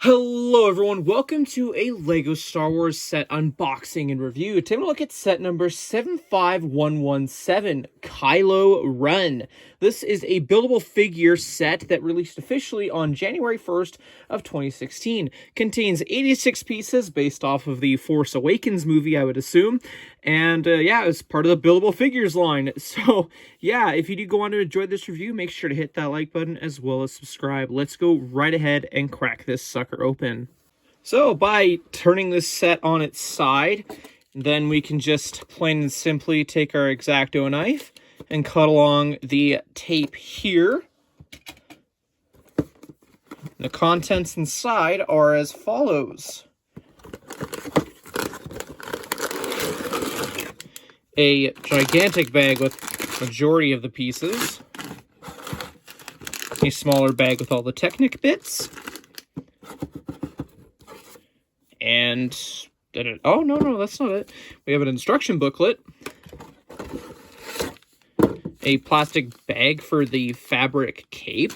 Hello everyone, welcome to a LEGO Star Wars set unboxing and review. Today we'll look at set number 75117, Kylo Ren. This is a buildable figure set that released officially on January 1st of 2016. Contains 86 pieces based off of the Force Awakens movie, I would assume. And yeah, it's part of the buildable figures line. So yeah, if you do go on to enjoy this review, make sure to hit that like button as well as subscribe. Let's go right ahead and crack this sucker open. So by turning this set on its side, then we can just plain and simply take our X-Acto knife and cut along the tape here. The contents inside are as follows. A gigantic bag with majority of the pieces. A smaller bag with all the Technic bits. And oh, no, that's not it. We have an instruction booklet. A plastic bag for the fabric cape.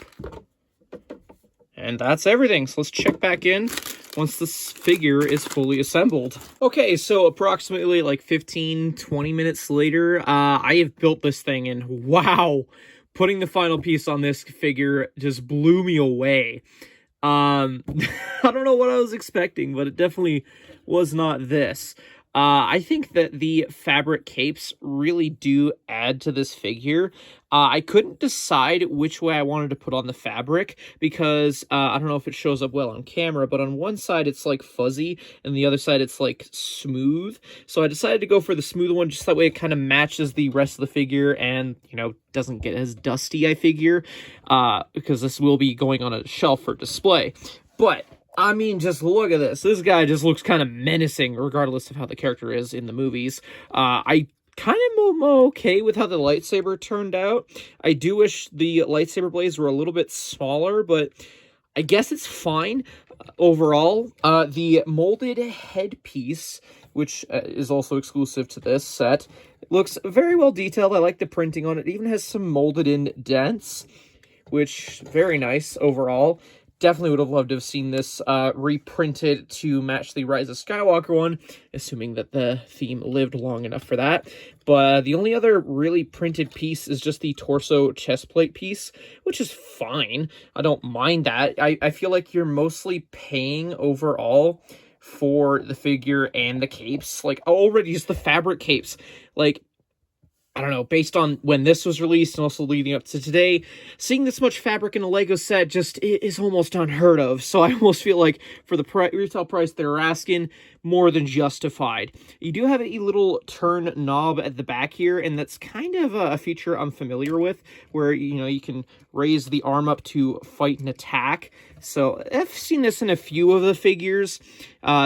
And that's everything. So let's check back in once this figure is fully assembled. Okay, so approximately like 15-20 minutes later, I have built this thing, and wow, putting the final piece on this figure just blew me away. I don't know what I was expecting, but it definitely was not this. I think that the fabric capes really do add to this figure. I couldn't decide which way I wanted to put on the fabric because I don't know if it shows up well on camera, but on one side it's like fuzzy and the other side it's like smooth. So I decided to go for the smooth one just that way it kind of matches the rest of the figure and, you know, doesn't get as dusty, I figure, because this will be going on a shelf for display. But I mean, just look at this. This guy just looks kind of menacing, regardless of how the character is in the movies. I kind of am okay with how the lightsaber turned out. I do wish the lightsaber blades were a little bit smaller, but I guess it's fine overall. The molded headpiece, which is also exclusive to this set, looks very well detailed. I like the printing on it. It even has some molded in dents, which very nice overall. Definitely would have loved to have seen this reprinted to match the Rise of Skywalker one, assuming that the theme lived long enough for that. But the only other really printed piece is just the torso chest plate piece, which is fine. I don't mind that. I feel like you're mostly paying overall for the figure and the capes. Like, already just the fabric capes. Like, I don't know, based on when this was released and also leading up to today, seeing this much fabric in a LEGO set just is almost unheard of. So I almost feel like for the retail price they're asking, more than justified. You do have a little turn knob at the back here, and that's kind of a feature I'm familiar with, where, you know, you can raise the arm up to fight and attack. So I've seen this in a few of the figures.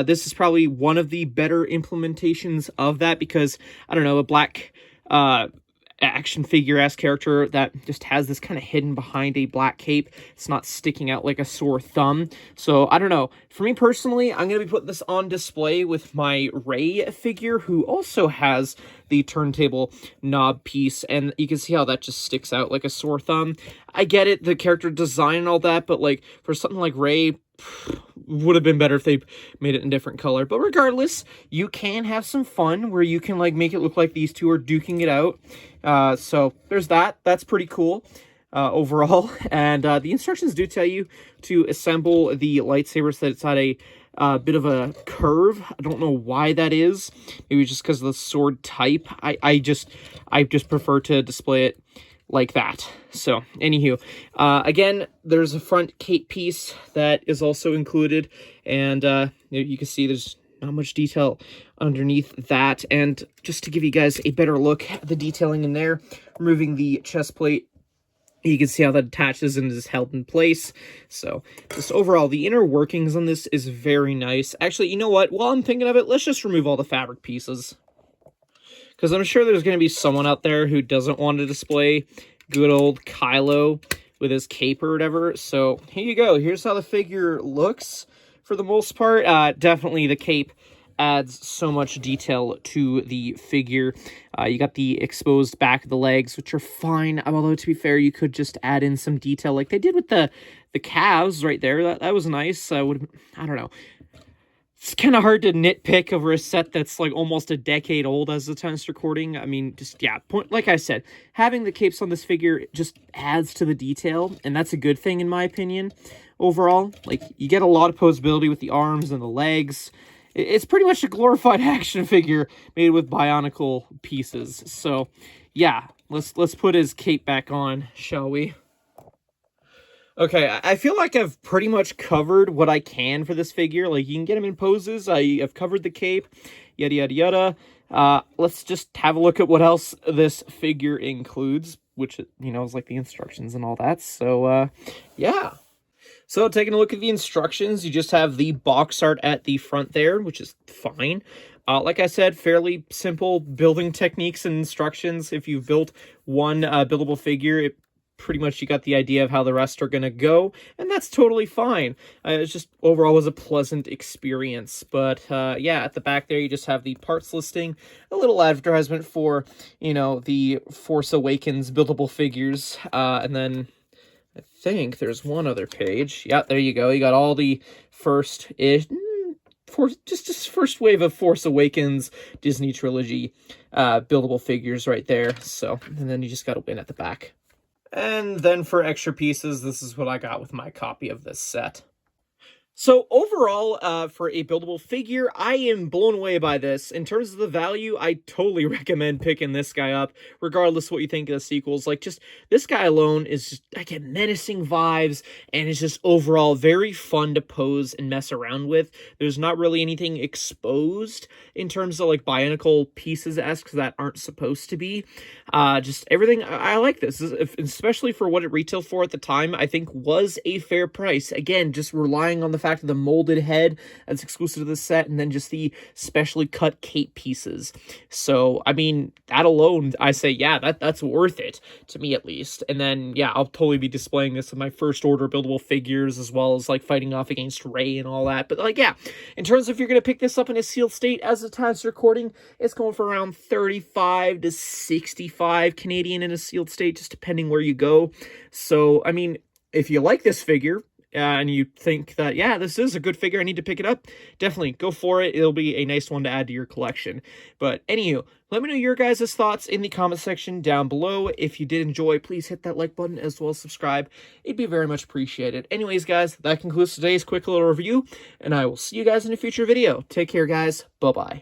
This is probably one of the better implementations of that because, I don't know, a black action figure-esque character that just has this kind of hidden behind a black cape. It's not sticking out like a sore thumb. So, I don't know. For me personally, I'm going to be putting this on display with my Rey figure, who also has the turntable knob piece, and you can see how that just sticks out like a sore thumb. I get it, the character design and all that, but like for something like Rey, would have been better if they made it in different color. But regardless, you can have some fun where you can like make it look like these two are duking it out. So there's that. That's pretty cool overall. And the instructions do tell you to assemble the lightsaber so that it's at a bit of a curve. I don't know why that is. Maybe just because of the sword type. I just prefer to display it like that. So, anywho, again, there's a front cape piece that is also included, and you can see there's not much detail underneath that. And just to give you guys a better look at the detailing in there, removing the chest plate, you can see how that attaches and is held in place. So, just overall, the inner workings on this is very nice. Actually, you know what? While I'm thinking of it, let's just remove all the fabric pieces, because I'm sure there's going to be someone out there who doesn't want to display good old Kylo with his cape or whatever. So here you go. Here's how the figure looks for the most part. Definitely the cape adds so much detail to the figure. You got the exposed back of the legs, which are fine, although to be fair, you could just add in some detail like they did with the calves right there. That was nice. I don't know. It's kind of hard to nitpick over a set that's like almost a decade old as the time of recording. I mean, just, yeah, like I said, having the capes on this figure just adds to the detail, and that's a good thing in my opinion. Overall, like, you get a lot of posability with the arms and the legs. It's pretty much a glorified action figure made with bionicle pieces. So, yeah, let's put his cape back on, shall we? Okay, I feel like I've pretty much covered what I can for this figure. Like, you can get him in poses. I've covered the cape, yada, yada, yada. Let's just have a look at what else this figure includes, which, you know, is like the instructions and all that. So, yeah. So, taking a look at the instructions, you just have the box art at the front there, which is fine. Like I said, fairly simple building techniques and instructions. If you've built one buildable figure, pretty much you got the idea of how the rest are going to go, and that's totally fine. It's just overall was a pleasant experience. But yeah, at the back there you just have the parts listing, a little advertisement for, you know, the Force Awakens buildable figures, and then I think there's one other page. Yeah, there you go. You got all the first wave of Force Awakens Disney trilogy buildable figures right there. So, and then you just got to win at the back. And then for extra pieces, this is what I got with my copy of this set. So overall, for a buildable figure, I am blown away by this. In terms of the value, I totally recommend picking this guy up, regardless of what you think of the sequels. Like, just, this guy alone is just, I get menacing vibes, and it's just overall very fun to pose and mess around with. There's not really anything exposed in terms of, like, bionicle pieces-esque that aren't supposed to be. Just everything, I like this, especially for what it retailed for at the time, I think was a fair price. Again, just relying on the fact of the molded head that's exclusive to the set, and then just the specially cut cape pieces. So, I mean, that alone, I say, yeah, that's worth it, to me at least. And then, yeah, I'll totally be displaying this in my first order buildable figures, as well as, like, fighting off against Rey and all that. But, like, yeah, in terms of if you're going to pick this up in a sealed state, as the time's recording, it's going for around 35 to 65 Canadian in a sealed state, just depending where you go. So, I mean, if you like this figure, and you think that, yeah, this is a good figure, I need to pick it up, definitely go for it. It'll be a nice one to add to your collection. But anywho, let me know your guys' thoughts in the comment section down below. If you did enjoy, please hit that like button as well as subscribe. It'd be very much appreciated. Anyways, guys, that concludes today's quick little review, and I will see you guys in a future video. Take care, guys. Bye-bye.